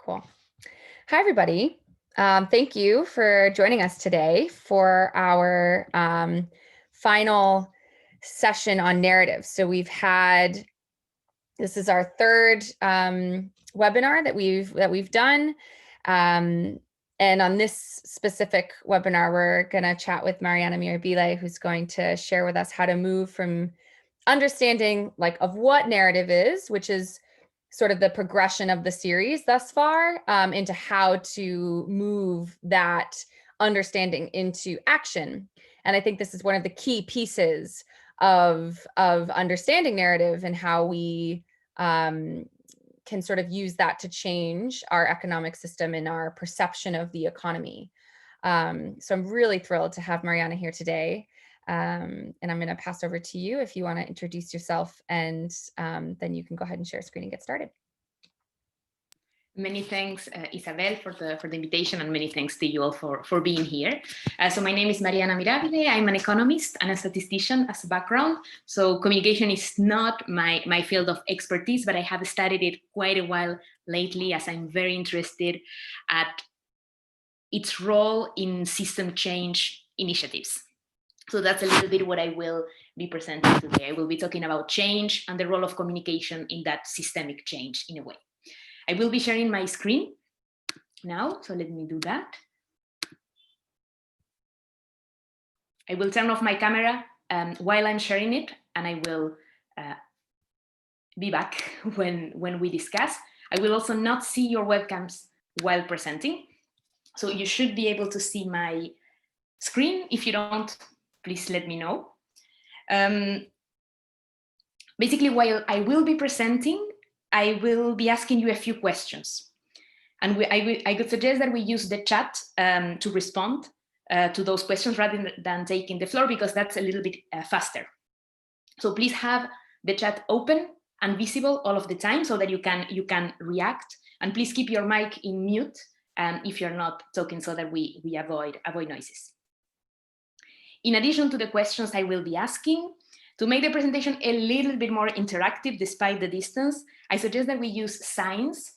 Cool. Hi, everybody. Thank you for joining us today for our final session on narrative. So this is our third webinar that we've done. And on this specific webinar, we're going to chat with Mariana Mirabile, who's going to share with us how to move from understanding of what narrative is, which is sort of the progression of the series thus far, into how to move that understanding into action. And I think this is one of the key pieces of understanding narrative and how we can sort of use that to change our economic system and our perception of the economy. So I'm really thrilled to have Mariana here today. And I'm going to pass over to you if you want to introduce yourself, and then you can go ahead and share screen and get started. Many thanks, Isabel, for the invitation, and many thanks to you all for being here. So my name is Mariana Mirabile. I'm an economist and a statistician as a background. So communication is not my field of expertise, but I have studied it quite a while lately, as I'm very interested at its role in system change initiatives. So that's a little bit what I will be presenting today. I will be talking about change and the role of communication in that systemic change in a way. I will be sharing my screen now, so let me do that. I will turn off my camera while I'm sharing it, and I will be back when we discuss. I will also not see your webcams while presenting. So you should be able to see my screen. If you don't, please let me know. Basically, while I will be presenting, I will be asking you a few questions. And I could suggest that we use the chat to respond to those questions rather than taking the floor, because that's a little bit faster. So please have the chat open and visible all of the time so that you can react. And please keep your mic in mute if you're not talking, so that we avoid noises. In addition to the questions I will be asking, to make the presentation a little bit more interactive despite the distance, I suggest that we use signs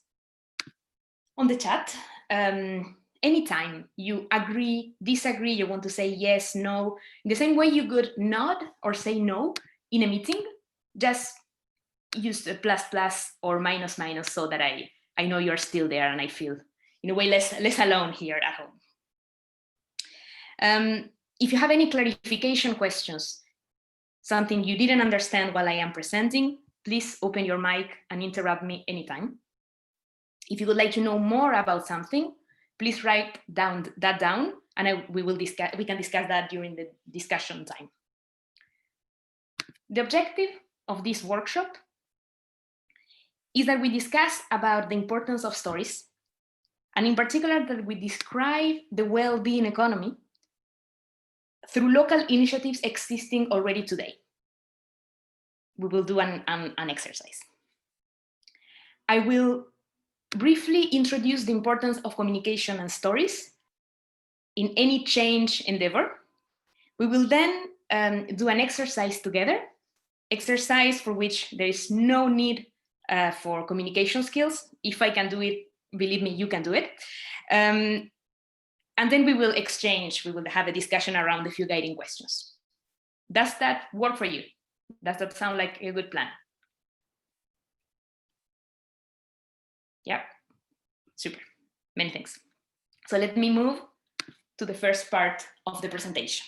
on the chat. Anytime you agree, disagree, you want to say yes, no, in the same way you could nod or say no in a meeting, just use the plus or minus so that I know you're still there and I feel in a way less alone here at home. If you have any clarification questions, something you didn't understand while I am presenting, please open your mic and interrupt me anytime. If you would like to know more about something, please write that down, and we can discuss that during the discussion time. The objective of this workshop is that we discuss about the importance of stories, and in particular that we describe the well-being economy through local initiatives existing already today. We will do an exercise. I will briefly introduce the importance of communication and stories in any change endeavor. We will then do an exercise together, exercise for which there is no need for communication skills. If I can do it, believe me, you can do it. And then we will have a discussion around a few guiding questions. Does that work for you? Does that sound like a good plan? Yeah, super, many thanks. So let me move to the first part of the presentation.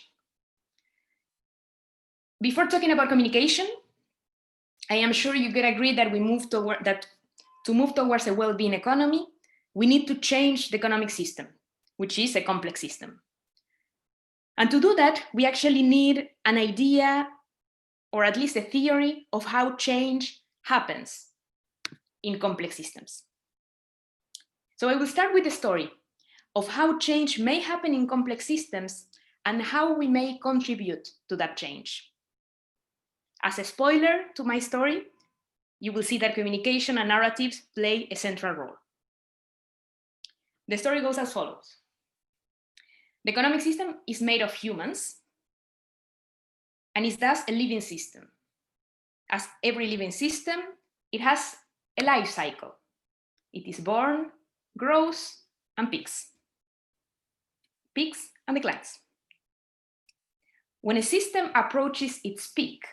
Before talking about communication, I am sure you could agree that to move towards a well-being economy, we need to change the economic system, which is a complex system. And to do that, we actually need an idea, or at least a theory, of how change happens in complex systems. So I will start with the story of how change may happen in complex systems and how we may contribute to that change. As a spoiler to my story, you will see that communication and narratives play a central role. The story goes as follows. The economic system is made of humans and is thus a living system. As every living system, it has a life cycle. It is born, growth, and peaks. Peaks and declines. When a system approaches its peak,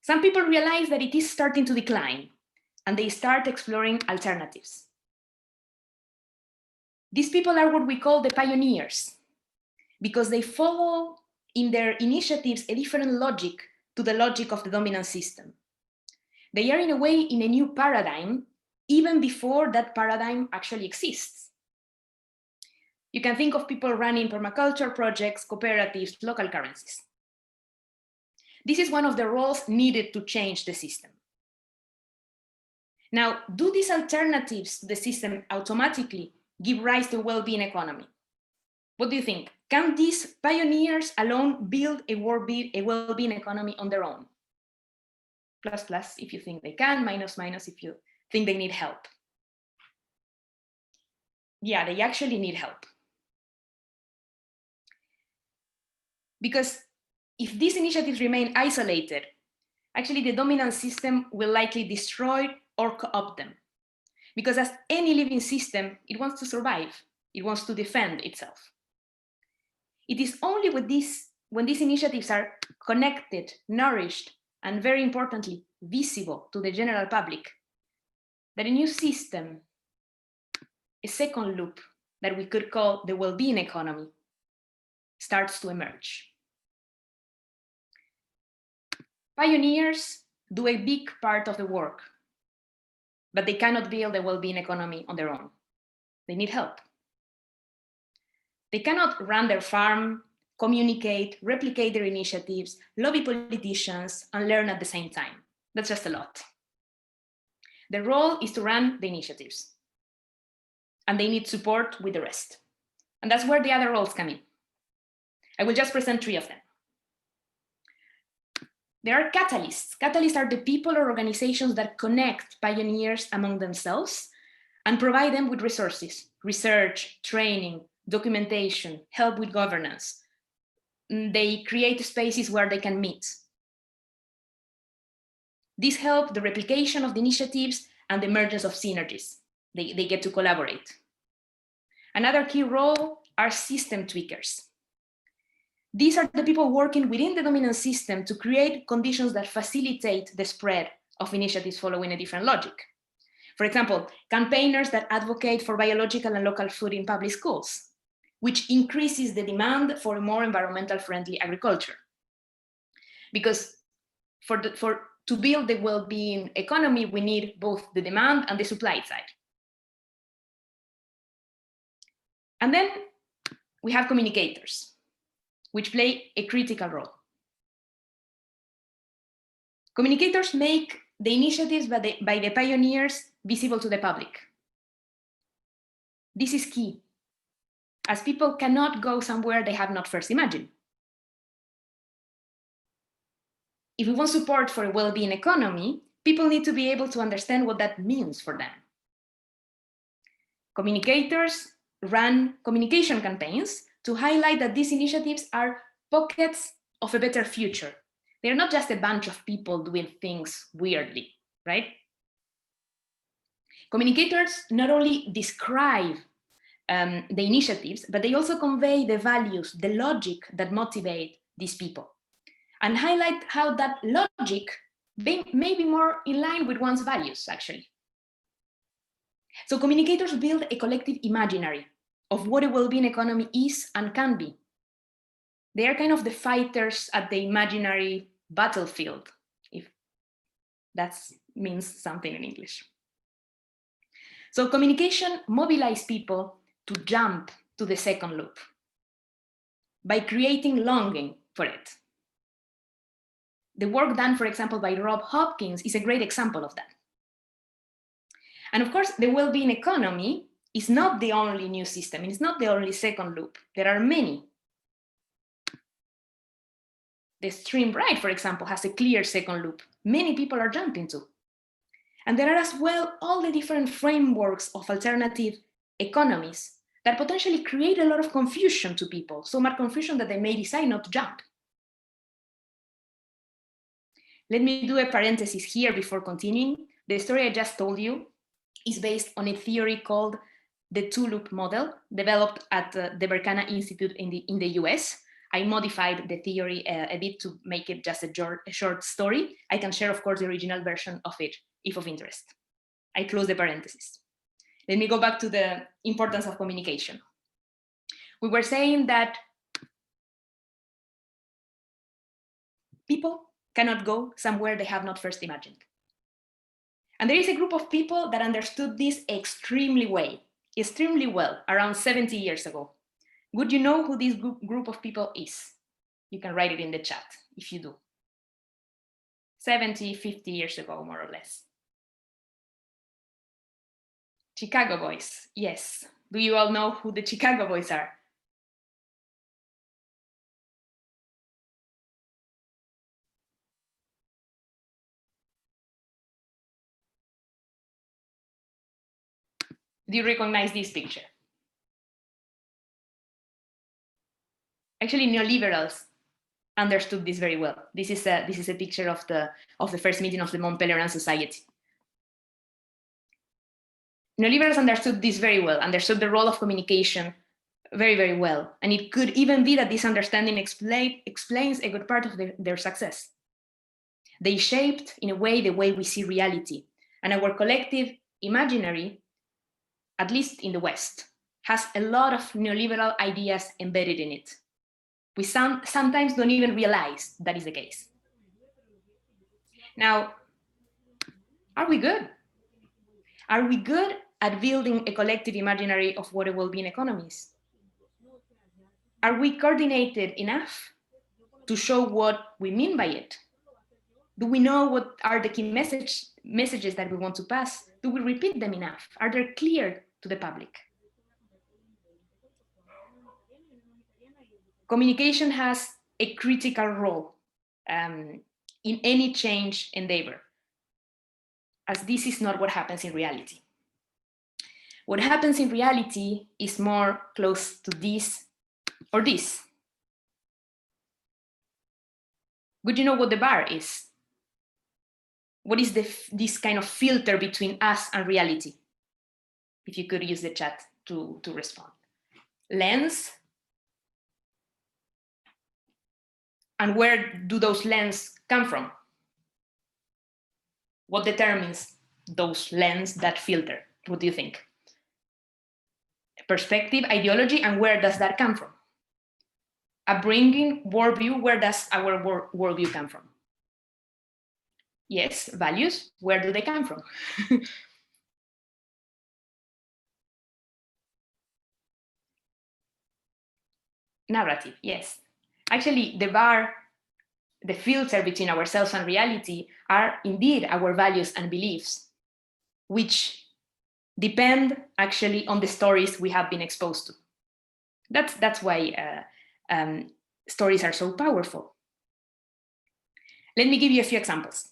some people realize that it is starting to decline, and they start exploring alternatives. These people are what we call the pioneers, because they follow in their initiatives a different logic to the logic of the dominant system. They are in a way in a new paradigm, even before that paradigm actually exists. You can think of people running permaculture projects, cooperatives, local currencies. This is one of the roles needed to change the system. Now, do these alternatives to the system automatically give rise to a well-being economy? What do you think? Can these pioneers alone build a well-being economy on their own? Plus, plus, if you think they can, minus, minus, if you think they need help. Yeah, they actually need help. Because if these initiatives remain isolated, actually the dominant system will likely destroy or co-opt them. Because as any living system, it wants to survive. It wants to defend itself. It is only when these initiatives are connected, nourished, and very importantly, visible to the general public, that a new system, a second loop that we could call the well-being economy, starts to emerge. Pioneers do a big part of the work, but they cannot build a well-being economy on their own. They need help. They cannot run their farm, communicate, replicate their initiatives, lobby politicians, and learn at the same time. That's just a lot. Their role is to run the initiatives, and they need support with the rest. And that's where the other roles come in. I will just present 3 of them. There are catalysts. Catalysts are the people or organizations that connect pioneers among themselves and provide them with resources, research, training, documentation, help with governance. They create spaces where they can meet. This helps the replication of the initiatives and the emergence of synergies. They get to collaborate. Another key role are system tweakers. These are the people working within the dominant system to create conditions that facilitate the spread of initiatives following a different logic. For example, campaigners that advocate for biological and local food in public schools, which increases the demand for a more environmental friendly agriculture. Because to build the well-being economy, we need both the demand and the supply side. And then we have communicators, which play a critical role. Communicators make the initiatives by the pioneers visible to the public. This is key, as people cannot go somewhere they have not first imagined. If we want support for a well-being economy, people need to be able to understand what that means for them. Communicators run communication campaigns to highlight that these initiatives are pockets of a better future. They're not just a bunch of people doing things weirdly, right? Communicators not only describe the initiatives, but they also convey the values, the logic that motivate these people, and highlight how that logic may be more in line with one's values, actually. So communicators build a collective imaginary of what a well-being economy is and can be. They are kind of the fighters at the imaginary battlefield, if that means something in English. So communication mobilizes people to jump to the second loop by creating longing for it. The work done, for example, by Rob Hopkins is a great example of that. And of course, the well-being economy is not the only new system. It's not the only second loop. There are many. The extreme right, for example, has a clear second loop. Many people are jumping to. And there are as well all the different frameworks of alternative economies that potentially create a lot of confusion to people, so much confusion that they may decide not to jump. Let me do a parenthesis here before continuing. The story I just told you is based on a theory called the two-loop model developed at the Berkana Institute in the US. I modified the theory a bit to make it just a short story. I can share, of course, the original version of it if of interest. I close the parenthesis. Let me go back to the importance of communication. We were saying that people cannot go somewhere they have not first imagined. And there is a group of people that understood this extremely well, around 70 years ago. Would you know who this group of people is? You can write it in the chat if you do. 70, 50 years ago, more or less. Chicago Boys, yes. Do you all know who the Chicago Boys are? Do you recognize this picture? Actually, neoliberals understood this very well. This is a picture of the first meeting of the Mont Pelerin Society. Neoliberals understood this very well, understood the role of communication very, very well. And it could even be that this understanding explains a good part of their success. They shaped, in a way, the way we see reality. And our collective imaginary, at least in the West, has a lot of neoliberal ideas embedded in it. We sometimes don't even realize that is the case. Now, are we good? Are we good at building a collective imaginary of what a well-being economy is? Are we coordinated enough to show what we mean by it? Do we know what are the key messages that we want to pass? Do we repeat them enough? Are they clear to the public? Communication has a critical role in any change endeavor, as this is not what happens in reality. What happens in reality is more close to this or this. Would you know what the bar is? What is this kind of filter between us and reality? If you could use the chat to respond. Lens. And where do those lenses come from? What determines those lenses, that filter? What do you think? Perspective, ideology, and where does that come from? Upbringing, worldview, where does our worldview come from? Yes, values, where do they come from? Narrative, yes. Actually, the bar, the filter between ourselves and reality are indeed our values and beliefs, which depend actually on the stories we have been exposed to. That's why stories are so powerful. Let me give you a few examples.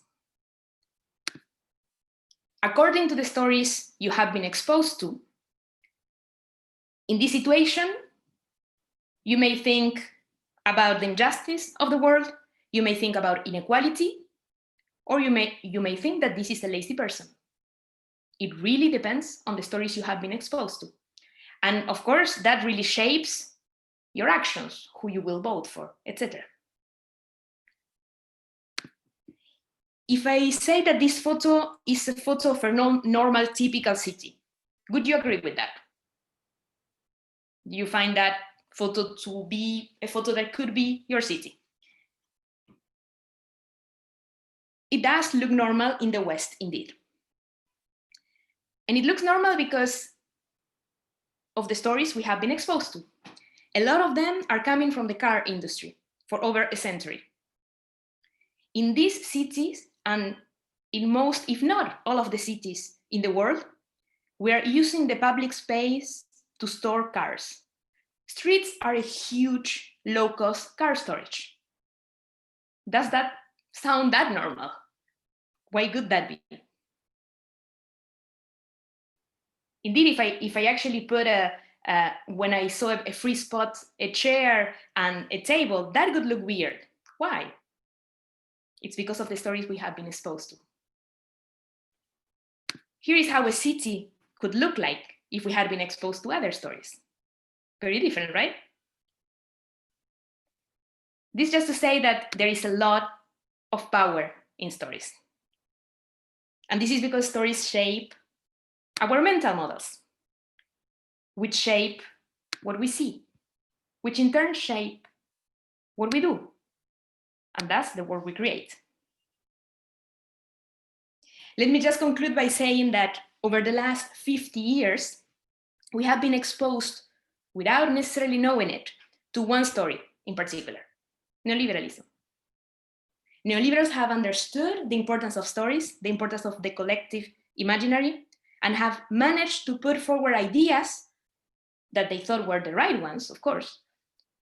According to the stories you have been exposed to, in this situation, you may think about the injustice of the world, you may think about inequality, or you may think that this is a lazy person. It really depends on the stories you have been exposed to. And of course, that really shapes your actions, who you will vote for, etc. If I say that this photo is a photo of a normal, typical city, would you agree with that? Do you find that photo to be a photo that could be your city? It does look normal in the West, indeed. And it looks normal because of the stories we have been exposed to. A lot of them are coming from the car industry for over a century. In these cities, and in most, if not all of the cities in the world, we are using the public space to store cars. Streets are a huge low-cost car storage. Does that sound that normal? Why could that be? Indeed, if I actually put when I saw a free spot, a chair and a table, that would look weird. Why? It's because of the stories we have been exposed to. Here is how a city could look like if we had been exposed to other stories. Very different, right? This just to say that there is a lot of power in stories. And this is because stories shape our mental models, which shape what we see, which in turn shape what we do. And that's the world we create. Let me just conclude by saying that over the last 50 years, we have been exposed, without necessarily knowing it, to one story in particular, neoliberalism. Neoliberals have understood the importance of stories, the importance of the collective imaginary, and have managed to put forward ideas that they thought were the right ones, of course,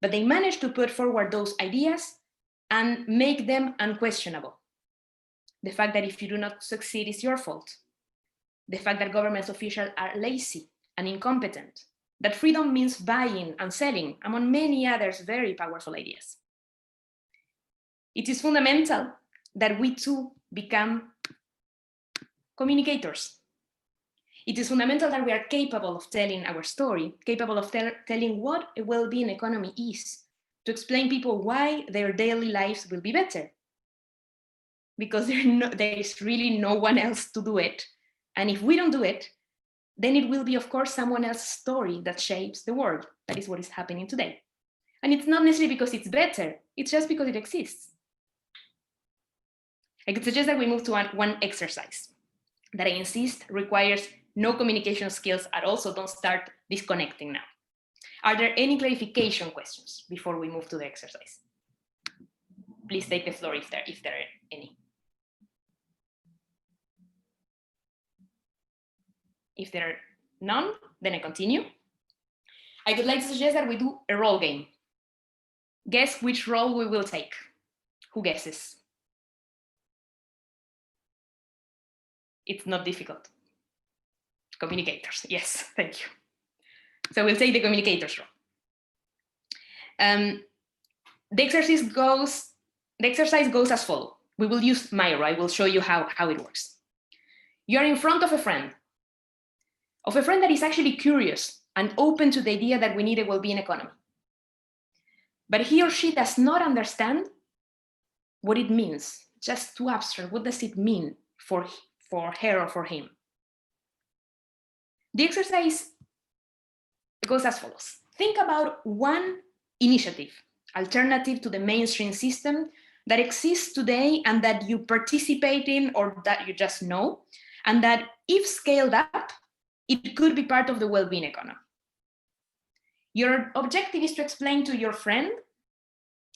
but they managed to put forward those ideas and make them unquestionable. The fact that if you do not succeed is your fault. The fact that government officials are lazy and incompetent. That freedom means buying and selling, among many others very powerful ideas. It is fundamental that we too become communicators. It is fundamental that we are capable of telling our story, capable of telling what a well-being economy is, to explain people why their daily lives will be better. Because there is really no one else to do it. And if we don't do it, then it will be, of course, someone else's story that shapes the world. That is what is happening today. And it's not necessarily because it's better, it's just because it exists. I could suggest that we move to one exercise that I insist requires no communication skills at all, so don't start disconnecting now. Are there any clarification questions before we move to the exercise? Please take the floor if there are any. If there are none, then I continue. I would like to suggest that we do a role game. Guess which role we will take. Who guesses? It's not difficult. Communicators, yes, thank you. So we'll take the communicators role. The exercise goes as follows. We will use Miro. I will show you how it works. You are in front of a friend that is actually curious and open to the idea that we need a well-being economy. But he or she does not understand what it means, just too abstract. What does it mean for her or for him? The exercise goes as follows. Think about one initiative, alternative to the mainstream system that exists today and that you participate in or that you just know, and that if scaled up, it could be part of the well-being economy. Your objective is to explain to your friend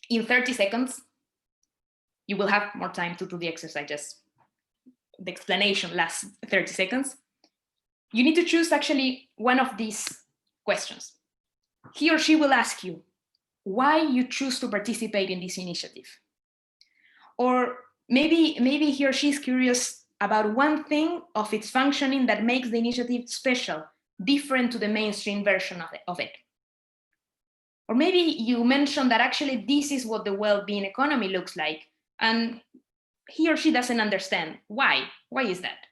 in 30 seconds. You will have more time to do the exercise, just the explanation lasts 30 seconds. You need to choose actually one of these questions. He or she will ask you why you choose to participate in this initiative. Or maybe he or she is curious about one thing of its functioning that makes the initiative special, different to the mainstream version of it. Or maybe you mentioned that actually this is what the well-being economy looks like, and he or she doesn't understand. Why? Why is that?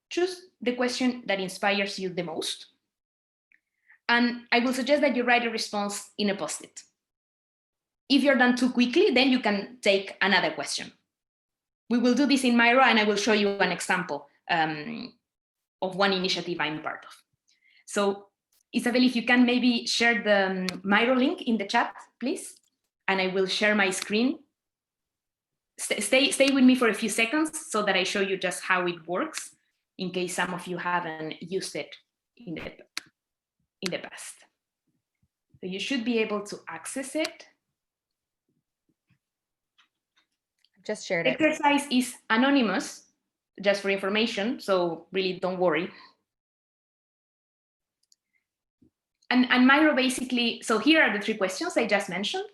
Choose the question that inspires you the most. And I will suggest that you write a response in a post-it. If you're done too quickly, then you can take another question. We will do this in Miro, and I will show you an example of one initiative I'm part of. So Isabel, if you can maybe share the Miro link in the chat, please, and I will share my screen. Stay with me for a few seconds so that I show you just how it works, in case some of you haven't used it in the past. So you should be able to access it. Just shared it. Exercise is anonymous, just for information, so really don't worry. And Miro basically, so here are the 3 questions I just mentioned.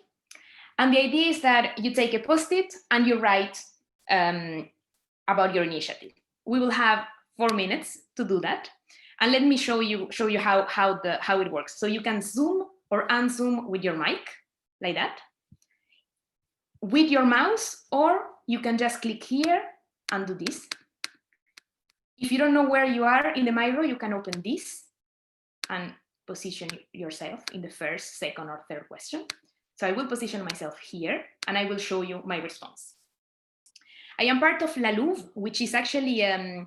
And the idea is that you take a post-it and you write about your initiative. We will have 4 minutes to do that. And let me show you how it works. So you can zoom or unzoom with your mic, like that, with your mouse, or you can just click here and do this. If you don't know where you are in the micro, you can open this and position yourself in the first, second, or third question. So I will position myself here, and I will show you my response. I am part of La Louve, which is actually a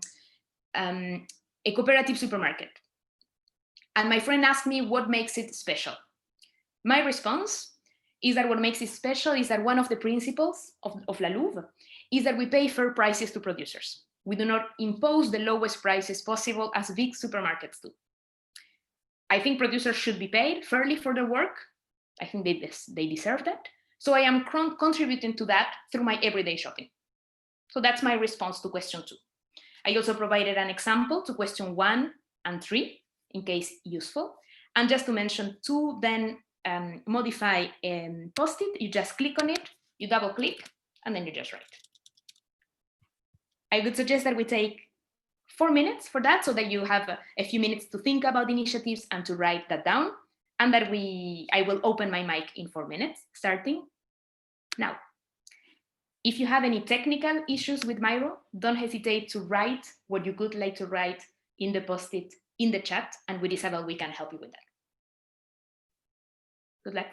cooperative supermarket. And my friend asked me what makes it special. My response is that what makes it special is that one of the principles of La Louve is that we pay fair prices to producers. We do not impose the lowest prices possible as big supermarkets do. I think producers should be paid fairly for their work. I think they deserve that. So I am contributing to that through my everyday shopping. So that's my response to question 2. I also provided an example to question 1 and 3 in case useful. And just to mention 2, then modify post-it, you just click on it, you double click, and then you just write. I would suggest that we take 4 minutes for that, so that you have a few minutes to think about initiatives and to write that down, and that I will open my mic in 4 minutes, starting now. If you have any technical issues with Miro, don't hesitate to write what you would like to write in the post-it in the chat, and with Isabel, we can help you with that. Good luck.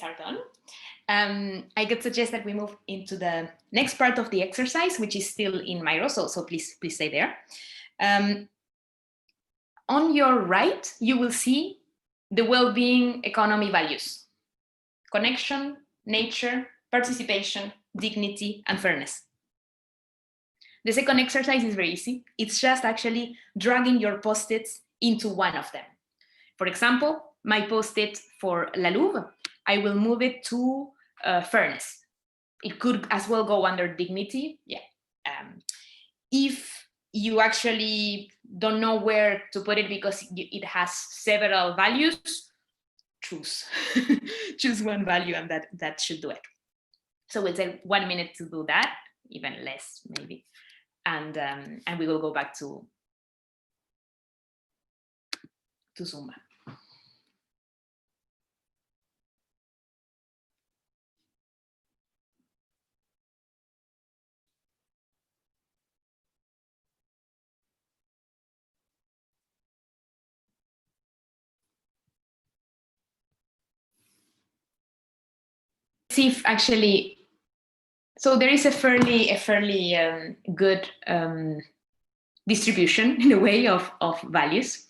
Are done. I could suggest that we move into the next part of the exercise, which is still in Miro, so please stay there. On your right, you will see the well-being economy values: connection, nature, participation, dignity, and fairness. The second exercise is very easy. It's just actually dragging your post-its into one of them. For example, my post-it for La Louve, I will move it to fairness. It could as well go under dignity. Yeah. If you actually don't know where to put it because it has several values, choose choose one value, and that should do it. So we'll take 1 minute to do that, even less maybe, and we will go back to Zoom. See if actually, so there is a fairly good distribution in a way of values.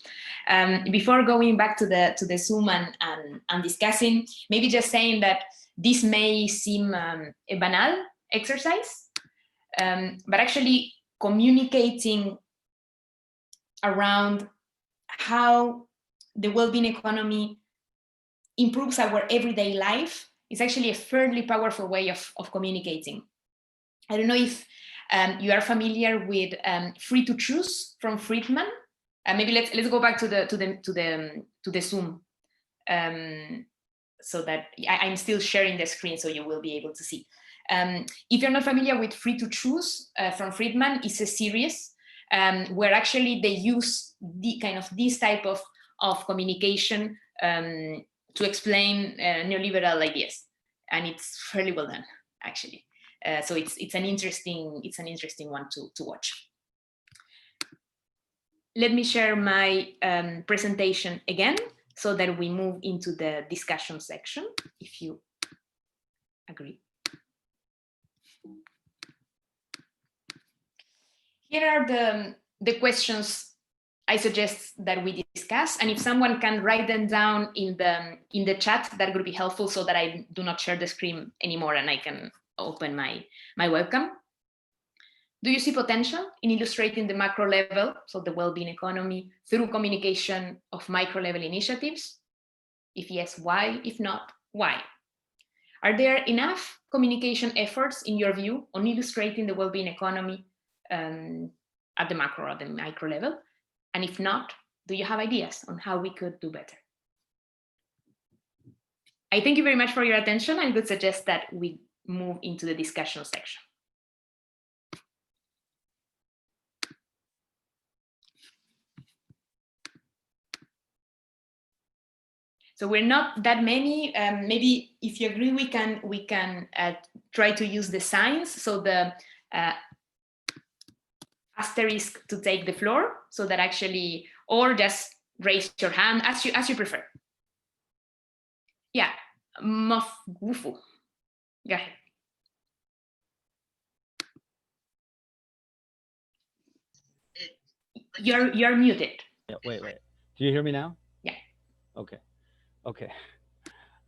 Before going back to the Zoom and discussing, maybe just saying that this may seem a banal exercise, but actually communicating around how the well-being economy improves our everyday life is actually a fairly powerful way of communicating. I don't know if you are familiar with Free to Choose from Friedman. Maybe let's go back to the Zoom, so that I'm still sharing the screen, so you will be able to see. If you're not familiar with Free to Choose from Friedman, it's a series where actually they use this type of communication to explain neoliberal ideas, and it's fairly well done, actually. So it's an interesting one to watch. Let me share my presentation again, so that we move into the discussion section, if you agree. Here are the questions I suggest that we discuss, and if someone can write them down in the chat, that would be helpful, so that I do not share the screen anymore and I can open my webcam. Do you see potential in illustrating the macro level, so the well-being economy, through communication of micro level initiatives? If yes, why? If not, why? Are there enough communication efforts, in your view, on illustrating the well-being economy at the macro or the micro level? And if not, do you have ideas on how we could do better? I thank you very much for your attention and would suggest that we move into the discussion section. So we're not that many. Maybe if you agree, we can try to use the signs. So the asterisk to take the floor, so that actually, or just raise your hand as you prefer. Yeah, Mofgufu. Go ahead. You're muted. Yeah, wait. Do you hear me now? Yeah. Okay.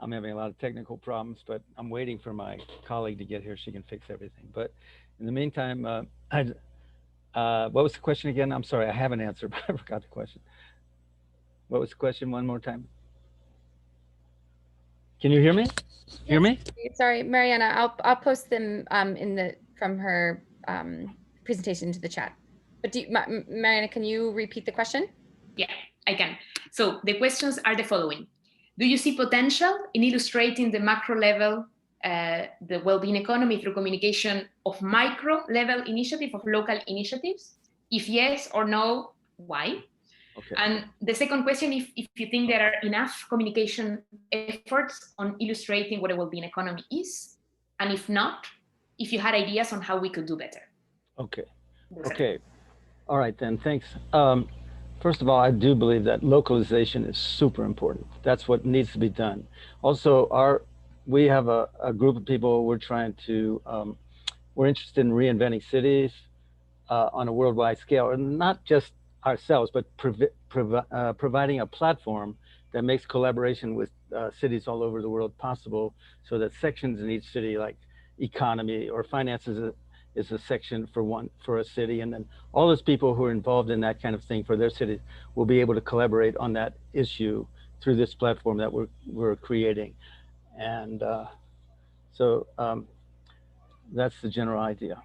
I'm having a lot of technical problems, but I'm waiting for my colleague to get here. She can fix everything. But in the meantime, what was the question again? I'm sorry, I have an answer, but I forgot the question. What was the question one more time? Can you hear me? Hear me? Sorry, Mariana, I'll post them from her presentation into the chat. But Mariana, can you repeat the question? Yeah, I can. So the questions are the following. Do you see potential in illustrating the macro level, the well-being economy through communication of micro level initiative, of local initiatives? If yes or no, why? Okay. And the second question, if you think there are enough communication efforts on illustrating what a well-being economy is, and if not, if you had ideas on how we could do better. Okay. All right then, thanks. First of all, I do believe that localization is super important. That's what needs to be done. Also, we have a group of people, we're interested in reinventing cities on a worldwide scale, and not just ourselves, but providing a platform that makes collaboration with cities all over the world possible, so that sections in each city, like economy or finances, is a section for a city, and then all those people who are involved in that kind of thing for their cities will be able to collaborate on that issue through this platform that we're creating. And so that's the general idea.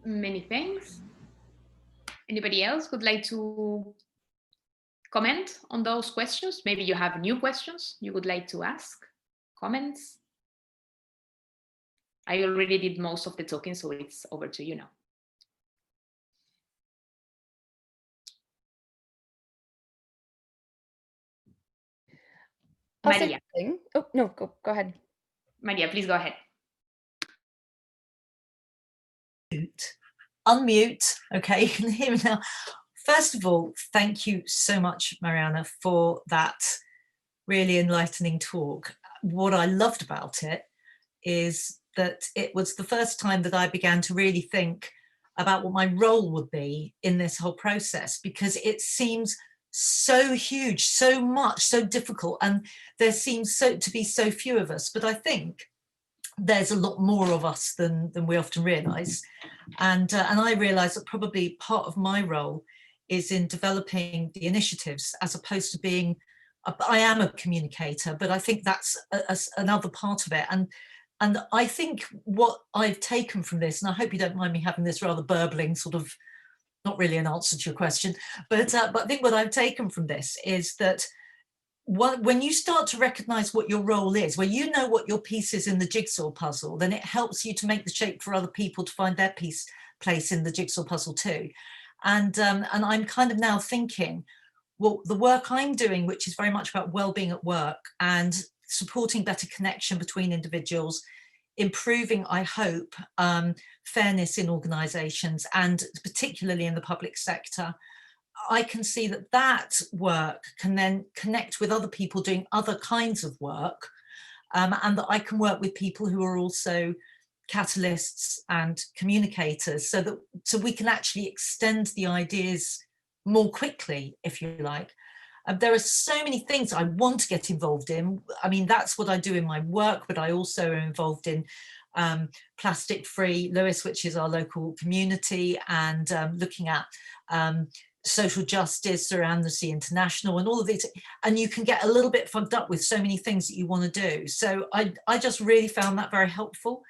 Many thanks. Anybody else would like to comment on those questions? Maybe you have new questions you would like to ask, comments? I already did most of the talking, so it's over to you now. Maria. Oh, no, go ahead. Maria, please go ahead. Unmute. Okay, you can hear me now. First of all, thank you so much, Mariana, for that really enlightening talk. What I loved about it is that it was the first time that I began to really think about what my role would be in this whole process, because it seems so huge, so much, so difficult, and there seems to be so few of us. But I think there's a lot more of us than we often realise, and I realise that probably part of my role is in developing the initiatives, as opposed to being. I am a communicator, but I think that's another part of it, and I think what I've taken from this, and I hope you don't mind me having this rather burbling sort of, not really an answer to your question, but I think what I've taken from this is that when you start to recognise what your role is, when you know what your piece is in the jigsaw puzzle, then it helps you to make the shape for other people to find their place in the jigsaw puzzle too. And I'm kind of now thinking, well, the work I'm doing, which is very much about well-being at work and supporting better connection between individuals, improving, I hope, fairness in organisations, and particularly in the public sector, I can see that work can then connect with other people doing other kinds of work, and that I can work with people who are also catalysts and communicators, so we can actually extend the ideas more quickly, if you like. There are so many things I want to get involved in. I mean, that's what I do in my work, but I also am involved in Plastic Free Lewis, which is our local community, and looking at social justice or Amnesty International and all of these, and you can get a little bit fucked up with so many things that you want to do. So I just really found that very helpful.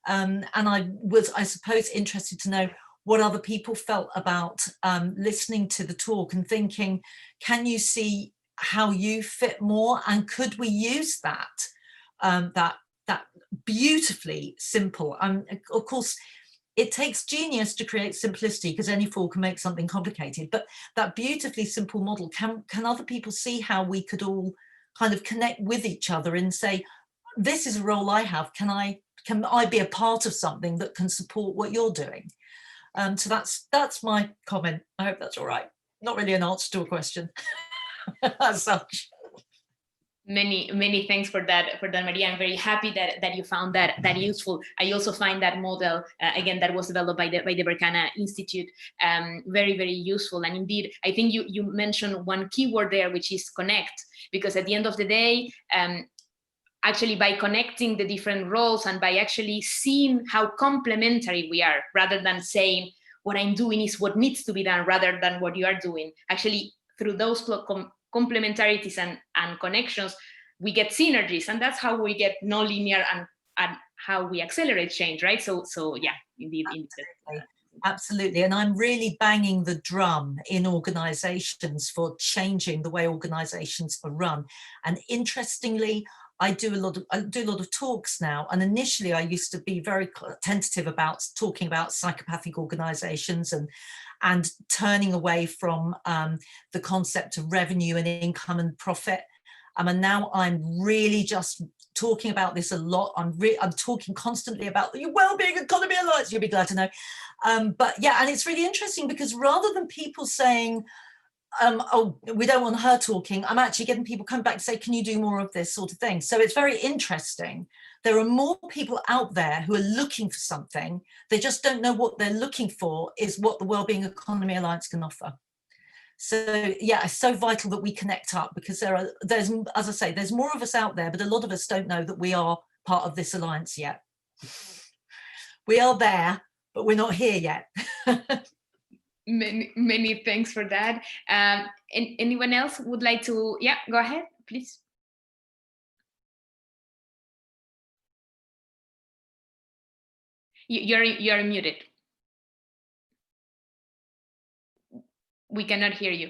And I was, I suppose, interested to know what other people felt about listening to the talk and thinking, can you see how you fit more, and could we use that that beautifully simple, of course it takes genius to create simplicity, because any fool can make something complicated, but that beautifully simple model, can other people see how we could all kind of connect with each other and say, this is a role I have, can I be a part of something that can support what you're doing? So that's my comment. I hope that's all right. Not really an answer to a question as such. Many thanks for that, Maria. I'm very happy that you found that useful. I also find that model, again, that was developed by the Berkana Institute, very, very useful. And indeed, I think you mentioned one keyword there, which is connect, because at the end of the day, actually by connecting the different roles and by actually seeing how complementary we are, rather than saying what I'm doing is what needs to be done rather than what you are doing, actually through those complementarities and connections, we get synergies, and that's how we get nonlinear and how we accelerate change, right? So yeah, indeed. Absolutely. And I'm really banging the drum in organizations for changing the way organizations are run. And interestingly, I do a lot of talks now, and initially I used to be very tentative about talking about psychopathic organizations and turning away from the concept of revenue and income and profit. And now I'm really just talking about this a lot. I'm talking constantly about the Wellbeing Economy Alliance, you'll be glad to know. But yeah, and it's really interesting because rather than people saying, oh, we don't want her talking, I'm actually getting people come back and say, can you do more of this sort of thing? So it's very interesting. There are more people out there who are looking for something. They just don't know what they're looking for is what the Wellbeing Economy Alliance can offer. So yeah, it's so vital that we connect up, because there's, as I say, there's more of us out there, but a lot of us don't know that we are part of this alliance yet. We are there, but we're not here yet. Many thanks for that. And anyone else would like to? Yeah, go ahead, please. You're muted. We cannot hear you.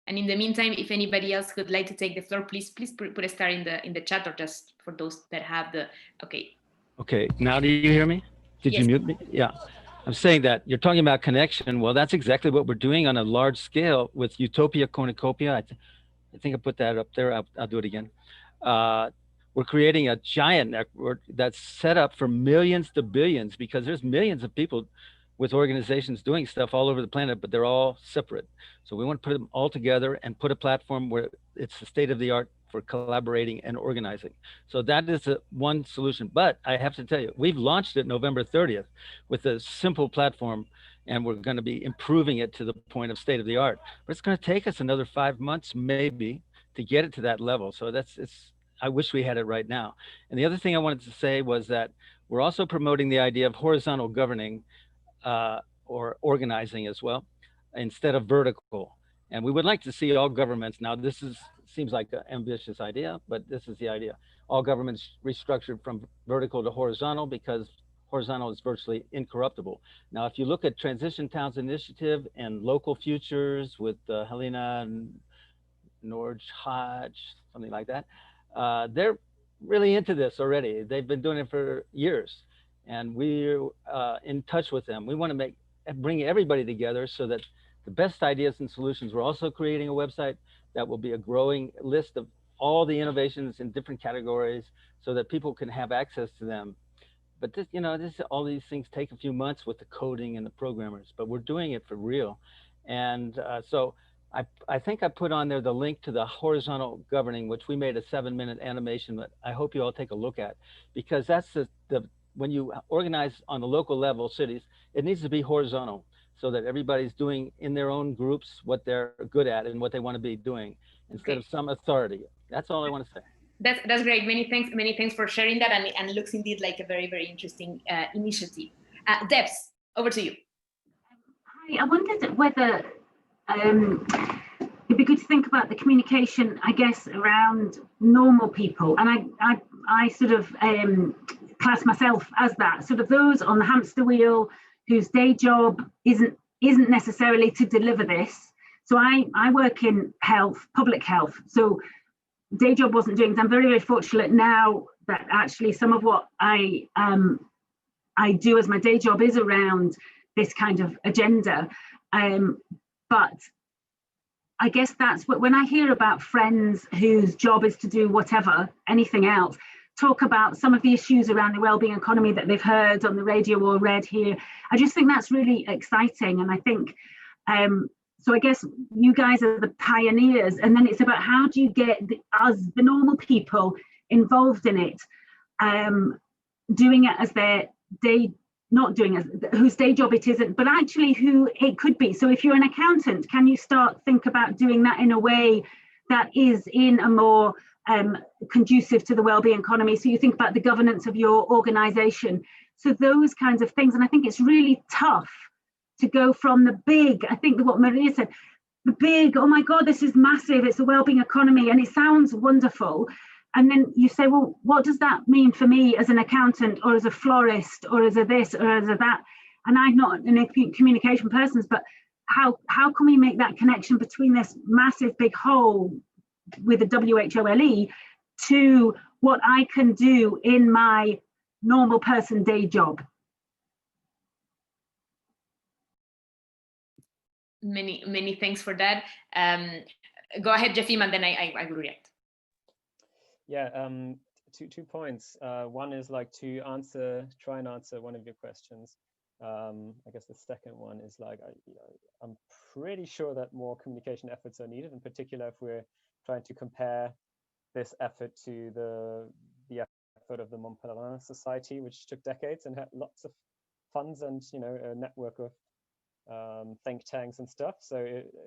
And in the meantime, if anybody else would like to take the floor, please put a star in the chat, or just for those that have the. Okay, now do you hear me? Did you mute me? Yeah. I'm saying that you're talking about connection. Well, that's exactly what we're doing on a large scale with Utopia Cornucopia. I think I put that up there. I'll do it again. We're creating a giant network that's set up for millions to billions, because there's millions of people with organizations doing stuff all over the planet, but they're all separate. So we want to put them all together and put a platform where it's the state of the art for collaborating and organizing. So that is one solution. But I have to tell you, we've launched it November 30th with a simple platform, and we're going to be improving it to the point of state of the art. But it's going to take us another 5 months, maybe, to get it to that level. So I wish we had it right now. And the other thing I wanted to say was that we're also promoting the idea of horizontal governing or organizing as well, instead of vertical. And we would like to see all governments, now this seems like an ambitious idea, but this is the idea. All governments restructured from vertical to horizontal, because horizontal is virtually incorruptible. Now, if you look at Transition Towns Initiative and Local Futures with Helena Norge Hodge, something like that, they're really into this already. They've been doing it for years, and we're in touch with them. We want to bring everybody together so that the best ideas and solutions. We're also creating a website that will be a growing list of all the innovations in different categories so that people can have access to them. But this, all these things take a few months with the coding and the programmers, but we're doing it for real. And so I think I put on there the link to the horizontal governing, which we made a 7-minute animation that I hope you all take a look at, because that's when you organize on the local level, cities, it needs to be horizontal, so that everybody's doing in their own groups what they're good at and what they want to be doing, instead of some authority. That's all I want to say. That's great. Many thanks for sharing that, and it looks indeed like a very, very interesting initiative. Debs, over to you. I wondered whether it'd be good to think about the communication, I guess, around normal people. And I sort of class myself as that, sort of those on the hamster wheel whose day job isn't necessarily to deliver this. So I work in health, public health. So day job wasn't doing. I'm very, very fortunate now that actually some of what I do as my day job is around this kind of agenda. But I guess that's what, when I hear about friends whose job is to do whatever, anything else, talk about some of the issues around the wellbeing economy that they've heard on the radio or read here, I just think that's really exciting. And I think, so I guess you guys are the pioneers, and then it's about how do you get us, the normal people, involved in it, doing it as their day, not doing it, whose day job it isn't, but actually who it could be. So if you're an accountant, can you think about doing that in a way that is in a more conducive to the wellbeing economy? So you think about the governance of your organization. So those kinds of things. And I think it's really tough to go from the big, I think what Maria said, the big, oh my God, this is massive, it's a wellbeing economy, and it sounds wonderful. And then you say, well, what does that mean for me as an accountant or as a florist or as a this or as a that? And I'm not a communication person, but how can we make that connection between this massive big whole with a WHOLE to what I can do in my normal person day job? Many thanks for that. Go ahead, Jefim, and then I will react. Yeah, two points. One is like to try and answer one of your questions. I guess the second one is like, I'm pretty sure that more communication efforts are needed, in particular if we're trying to compare this effort to the effort of the Mont Pelerin Society, which took decades and had lots of funds and a network of think tanks and stuff. So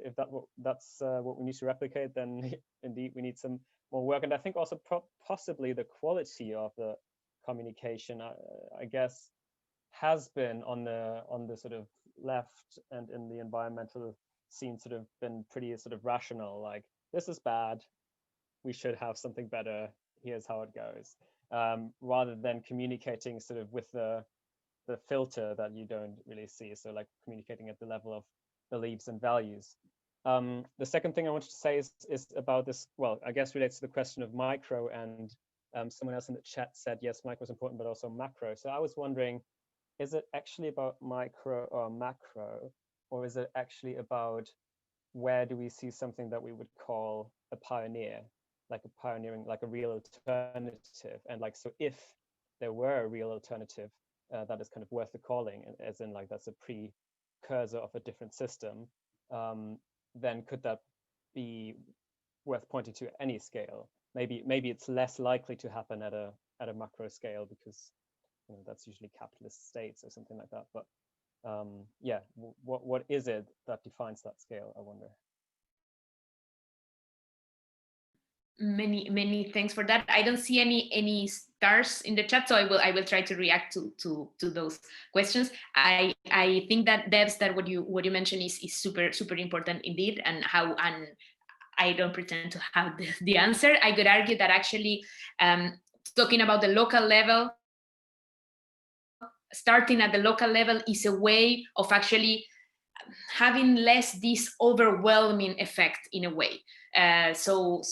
if that's what we need to replicate, then indeed we need some more work. And I think also possibly the quality of the communication, I guess, has been on the sort of left and in the environmental scene sort of been pretty sort of rational, like this is bad, we should have something better, here's how it goes, rather than communicating sort of with the filter that you don't really see. So like communicating at the level of beliefs and values. The second thing I wanted to say is about this, well, I guess relates to the question of micro, and someone else in the chat said, yes, micro is important, but also macro. So I was wondering, is it actually about micro or macro, or is it actually about where do we see something that we would call a pioneer, like a pioneering, like a real alternative? And like, so if there were a real alternative that is kind of worth the calling, as in like that's a precursor of a different system, then could that be worth pointing to any scale? Maybe it's less likely to happen at a macro scale because that's usually capitalist states or something like that. But yeah, what is it that defines that scale, I wonder? Many thanks for that. I don't see any stars in the chat, so I will try to react to those questions. I think that Debs, that what you mentioned is super important indeed, and I don't pretend to have the answer. I could argue that actually talking about the local level, starting at the local level is a way of actually having less this overwhelming effect in a way. So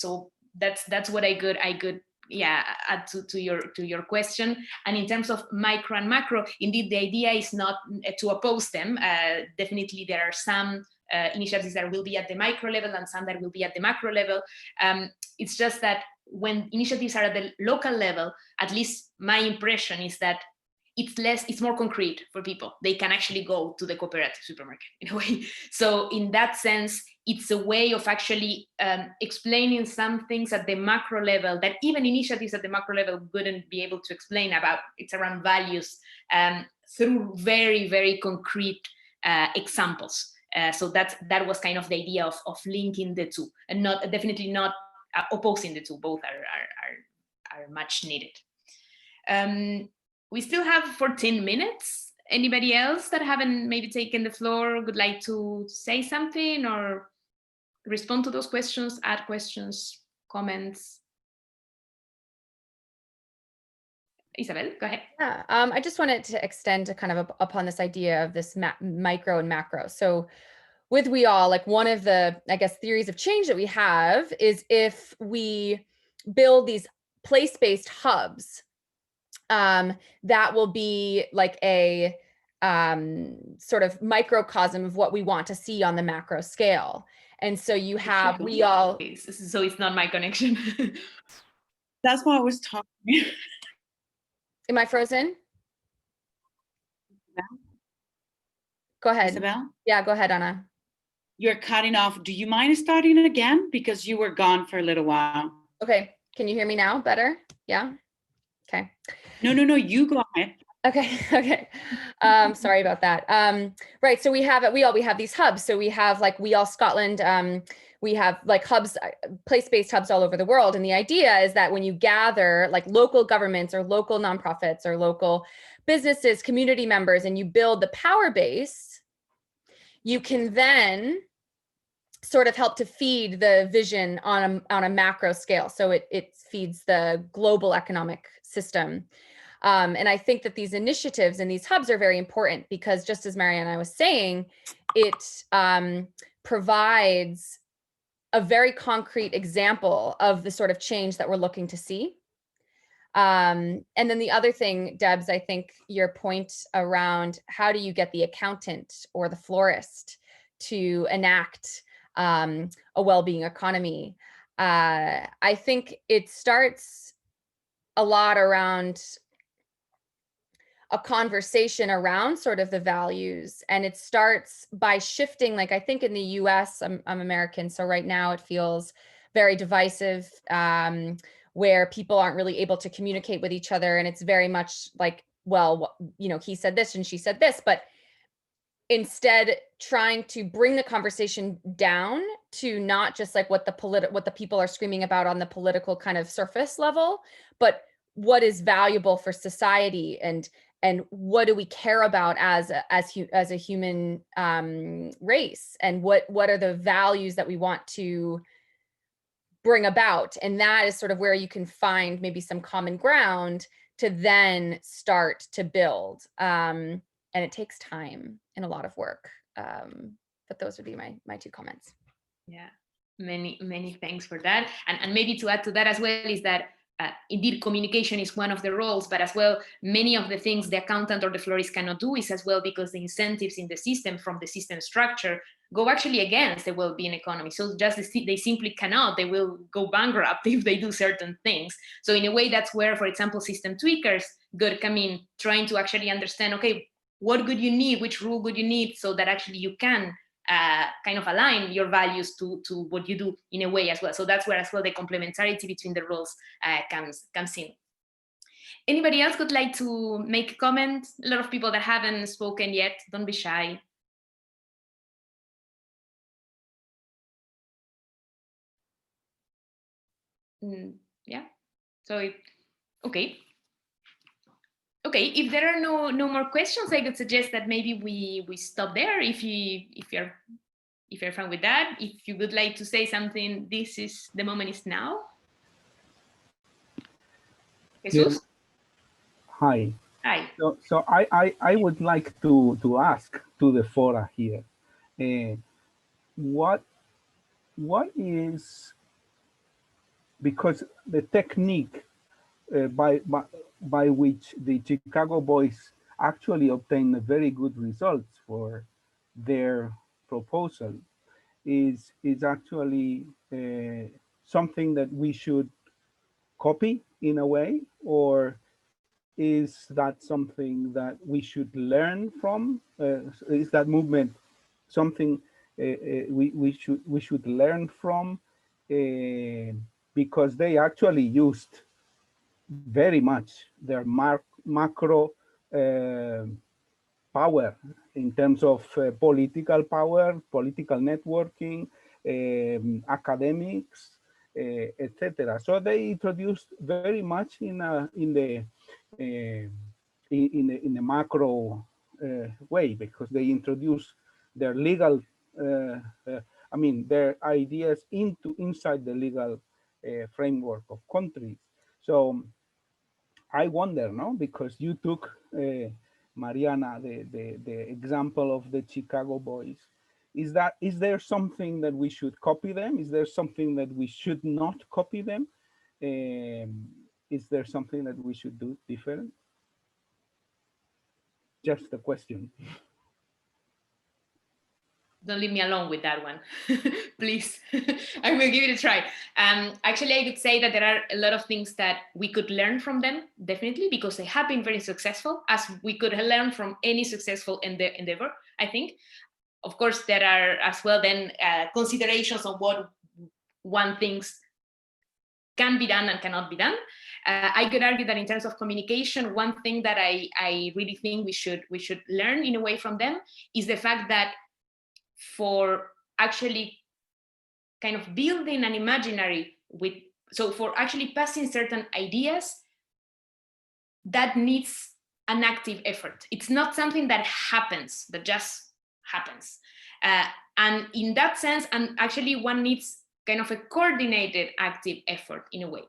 that's what I could add to your question. And in terms of micro and macro, indeed the idea is not to oppose them. Definitely there are some initiatives that will be at the micro level and some that will be at the macro level. It's just that when initiatives are at the local level, at least my impression is that it's more concrete for people. They can actually go to the cooperative supermarket in a way. So in that sense, it's a way of actually explaining some things at the macro level that even initiatives at the macro level wouldn't be able to explain about. It's around values through very, very concrete examples. So that was kind of the idea of linking the two, and definitely not opposing the two. Both are much needed. We still have 14 minutes. Anybody else that haven't maybe taken the floor would like to say something or respond to those questions, add questions, comments? Isabel, go ahead. Yeah, I just wanted to extend to kind of upon this idea of this micro and macro. So with We All, like one of the, I guess, theories of change that we have is if we build these place-based hubs, that will be like a sort of microcosm of what we want to see on the macro scale. And so you have We All. So it's not my connection. That's why I was talking. Am I frozen? Go ahead. Isabel? Yeah, go ahead, Anna. You're cutting off. Do you mind starting it again? Because you were gone for a little while. Okay, can you hear me now better? Yeah, okay. No, you go ahead. Okay. Sorry about that. Right, so we have these hubs. So we have like We All Scotland, we have like hubs, place-based hubs all over the world. And the idea is that when you gather like local governments or local nonprofits or local businesses, community members, and you build the power base, you can then sort of help to feed the vision on a macro scale. So it feeds the global economic system. And I think that these initiatives and these hubs are very important because, just as Mariana was saying, it provides a very concrete example of the sort of change that we're looking to see. And then the other thing, Debs, I think your point around how do you get the accountant or the florist to enact a well-being economy? I think it starts a lot around a conversation around sort of the values, and it starts by shifting. Like I think in the US, I'm American, so right now it feels very divisive, where people aren't really able to communicate with each other, and it's very much like, well, you know, he said this and she said this, but instead trying to bring the conversation down to not just like what the people are screaming about on the political kind of surface level, but what is valuable for society, and what do we care about as a human race, and what are the values that we want to bring about. And that is sort of where you can find maybe some common ground to then start to build. And it takes time and a lot of work. But those would be my two comments. Yeah, many thanks for that. And maybe to add to that as well is that indeed communication is one of the roles, but as well many of the things the accountant or the florist cannot do is as well because the incentives in the system from the system structure go actually against the well-being economy. So just they simply cannot, they will go bankrupt if they do certain things. So in a way, that's where, for example, system tweakers could come in, trying to actually understand, okay, what would you need, which rule would you need, so that actually you can kind of align your values to what you do in a way as well. So that's where as well the complementarity between the roles comes in. Anybody else would like to make a comment? A lot of people that haven't spoken yet, don't be shy. Yeah, so okay. Okay, if there are no more questions, I would suggest that maybe we stop there. If you're fine with that, if you would like to say something, the moment is now. Jesus? Yes. Hi. Hi. So I would like to ask to the fora here, what is, because the technique by which the Chicago boys actually obtained very good results for their proposal is actually something that we should copy in a way, or is that something that we should learn from? Is that movement something we should learn from? Because they actually used very much their macro power in terms of political power, political networking, academics, etc. So they introduced very much in the macro way, because they introduce their legal, I mean, their ideas inside the legal framework of countries. So I wonder, no, because you took Mariana, the example of the Chicago boys. Is there something that we should copy them? Is there something that we should not copy them? Is there something that we should do different? Just a question. Don't leave me alone with that one, please. I will give it a try. Actually, I would say that there are a lot of things that we could learn from them, definitely, because they have been very successful, as we could learn from any successful endeavor, I think. Of course, there are as well then considerations on what one thinks can be done and cannot be done. I could argue that in terms of communication, one thing that I really think we should learn in a way from them is the fact that for actually kind of building an imaginary for actually passing certain ideas, that needs an active effort. It's not something that happens, that just happens. And in that sense, and actually one needs kind of a coordinated active effort in a way.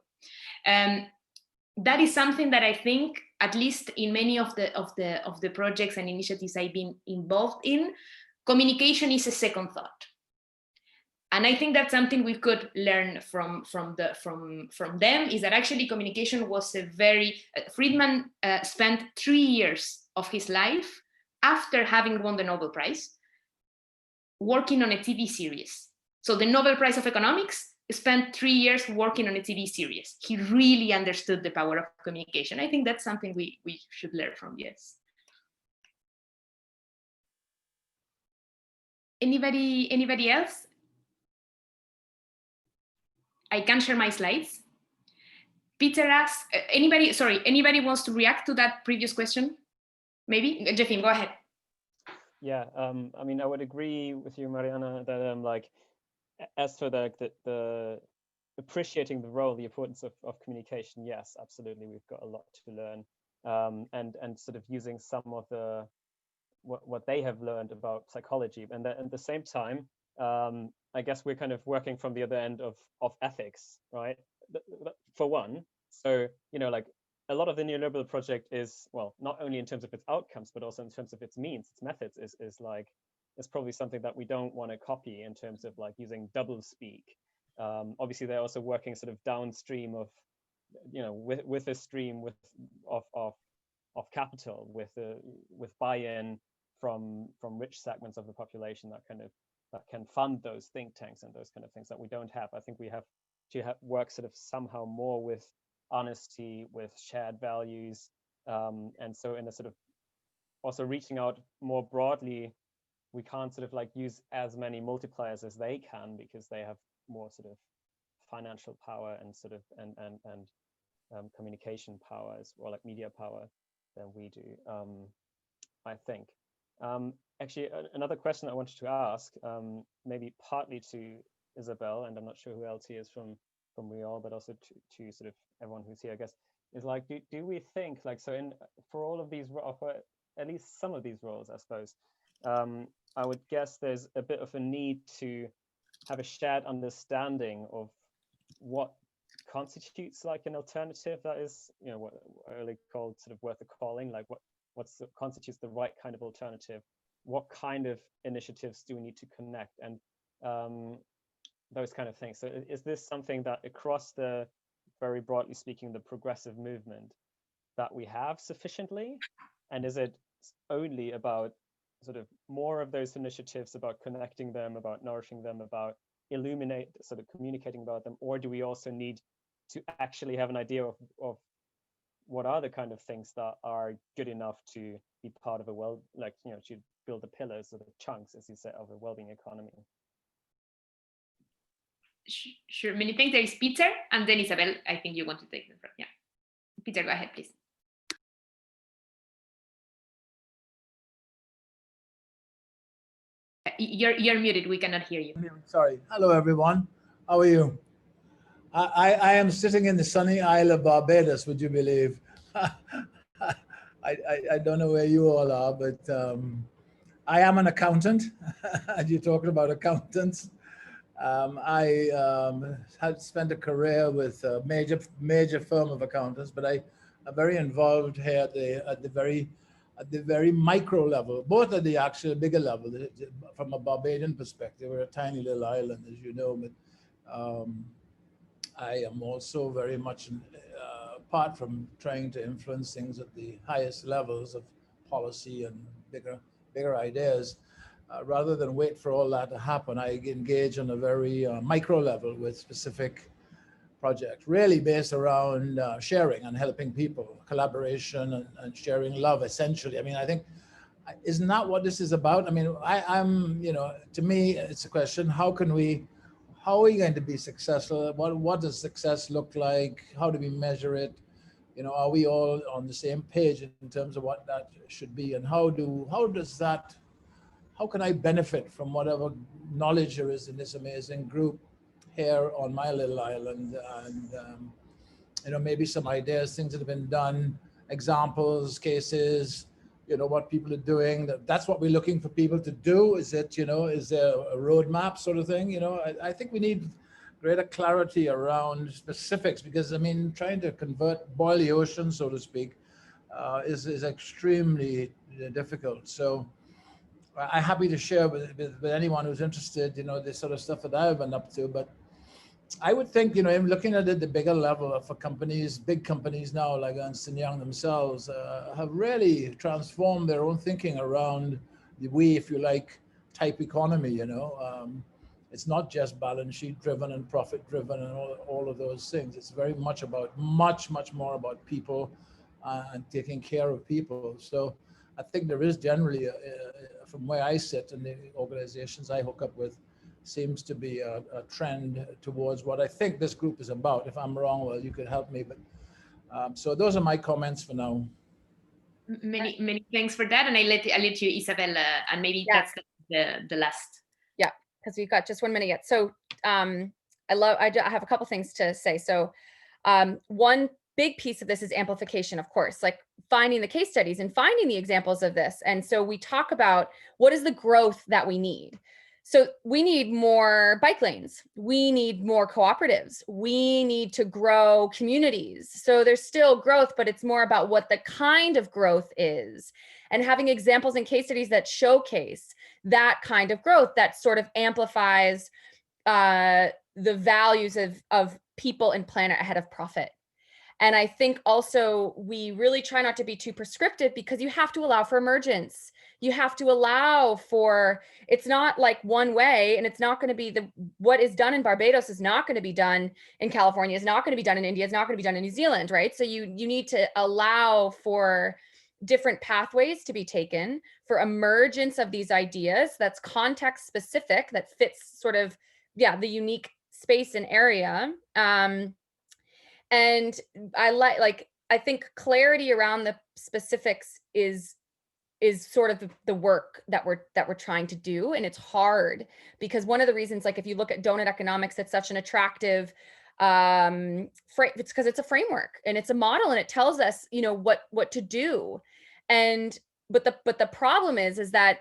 That is something that I think, at least in many of the projects and initiatives I've been involved in, communication is a second thought. And I think that's something we could learn from them, is that actually communication was a very, Friedman spent 3 years of his life after having won the Nobel Prize working on a TV series. So the Nobel Prize of Economics spent 3 years working on a TV series. He really understood the power of communication. I think that's something we should learn from, yes. Anybody else? I can share my slides. Peter asks, anybody wants to react to that previous question? Maybe? Jeffin, go ahead. Yeah, I mean, I would agree with you, Mariana, that like, as for the appreciating the role, the importance of communication, yes, absolutely, we've got a lot to learn, and sort of using some of the what they have learned about psychology, and at the same time, I guess we're kind of working from the other end of ethics, right? For one, so like a lot of the neoliberal project is, well, not only in terms of its outcomes, but also in terms of its means, its methods, is probably something that we don't want to copy in terms of like using double speak. Obviously, they're also working sort of downstream of, with a stream of capital, with buy-in from rich segments of the population that can fund those think tanks and those kind of things that we don't have. I think we have to work sort of somehow more with honesty, with shared values, and so in a sort of also reaching out more broadly. We can't sort of like use as many multipliers as they can, because they have more sort of financial power and sort of and communication power, or like media power, than we do, I think. Actually, another question I wanted to ask, maybe partly to Isabel, and I'm not sure who else he is from Real, but also to sort of everyone who's here, I guess, is like, do we think, like, so for all of these, for at least some of these roles, I suppose, I would guess there's a bit of a need to have a shared understanding of what constitutes like an alternative that is, what early called sort of worth a calling, like what constitutes the right kind of alternative, what kind of initiatives do we need to connect, and those kind of things. So is this something that across the, very broadly speaking, the progressive movement, that we have sufficiently? And is it only about sort of more of those initiatives, about connecting them, about nourishing them, about sort of communicating about them, or do we also need to actually have an idea of what are the kind of things that are good enough to be part of a to build the pillars or the chunks, as you said, of a well-being economy? Sure, many thanks. There is Peter, and then Isabel. I think you want to take the front. Yeah, Peter, go ahead, please. You're muted. We cannot hear you. Sorry. Hello, everyone. How are you? I am sitting in the sunny Isle of Barbados, would you believe? I don't know where you all are, but I am an accountant. And you're talking about accountants. I had spent a career with a major firm of accountants, but I'm very involved here at the very micro level, both at the actual bigger level. From a Barbadian perspective, we're a tiny little island, as you know, but I am also very much, apart from trying to influence things at the highest levels of policy and bigger ideas, rather than wait for all that to happen, I engage on a very micro level with specific projects, really based around sharing and helping people, collaboration and sharing love, essentially. I mean, I think, isn't that what this is about? I mean, I'm, to me, it's a question, how are we going to be successful? What does success look like? How do we measure it? Are we all on the same page in terms of what that should be? And how can I benefit from whatever knowledge there is in this amazing group here on my little island? And, maybe some ideas, things that have been done, examples, cases, what people are doing. That's what we're looking for people to do. Is it, is there a roadmap sort of thing? I think we need greater clarity around specifics, because, I mean, trying to boil the ocean, so to speak, is extremely difficult. So I'm happy to share with anyone who's interested, this sort of stuff that I've been up to. But I would think, looking at it, the bigger level for companies, big companies now like Ernst & Young themselves, have really transformed their own thinking around the if you like, type economy. It's not just balance sheet driven and profit driven and all of those things. It's very much about much more about people and taking care of people. So I think there is generally, from where I sit and the organizations I hook up with, seems to be a trend towards what I think this group is about. If I'm wrong, well, you could help me. But so those are my comments for now. Many thanks for that, and I let you, Isabel, and maybe that's the last. Yeah, because we've got just 1 minute yet. So I have a couple things to say. So one big piece of this is amplification, of course, like finding the case studies and finding the examples of this. And so we talk about what is the growth that we need. So we need more bike lanes. We need more cooperatives. We need to grow communities. So there's still growth, but it's more about what the kind of growth is, and having examples and case studies that showcase that kind of growth that sort of amplifies the values of people and planet ahead of profit. And I think also we really try not to be too prescriptive, because you have to allow for emergence. You have to allow for, it's not like one way, and it's not going to be what is done in Barbados is not going to be done in California, is not going to be done in India, is not going to be done in New Zealand, right? So you need to allow for different pathways to be taken, for emergence of these ideas that's context specific, that fits sort of, the unique space and area. And I think clarity around the specifics is sort of the work that we're trying to do. And it's hard, because one of the reasons, like if you look at donut economics, it's such an attractive it's because it's a framework and it's a model, and it tells us, what to do. But the problem is that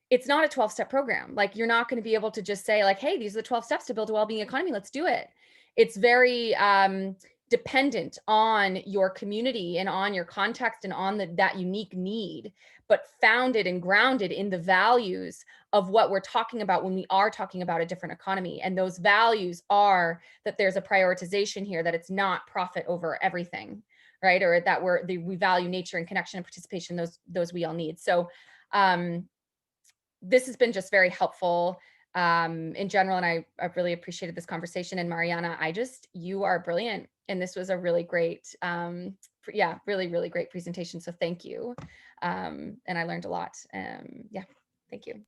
it's not a 12-step program. Like, you're not going to be able to just say like, hey, these are the 12 steps to build a well-being economy, let's do it. It's very dependent on your community and on your context and on that unique need, but founded and grounded in the values of what we're talking about when we are talking about a different economy. And those values are that there's a prioritization here, that it's not profit over everything, right? Or that we value nature and connection and participation, those we all need. So this has been just very helpful in general, and I've really appreciated this conversation. And Mariana, you are brilliant, and this was a really great, really great presentation. So thank you, and I learned a lot. Thank you.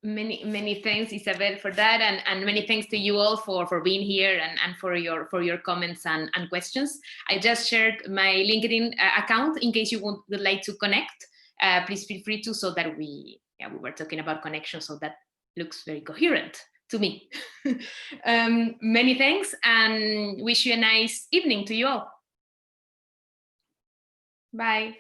Many thanks, Isabel, for that, and many thanks to you all for being here and for your comments and questions. I just shared my LinkedIn account in case you would like to connect. Please feel free to, so that we were talking about connection, so that looks very coherent to me. Many thanks, and wish you a nice evening to you all. Bye.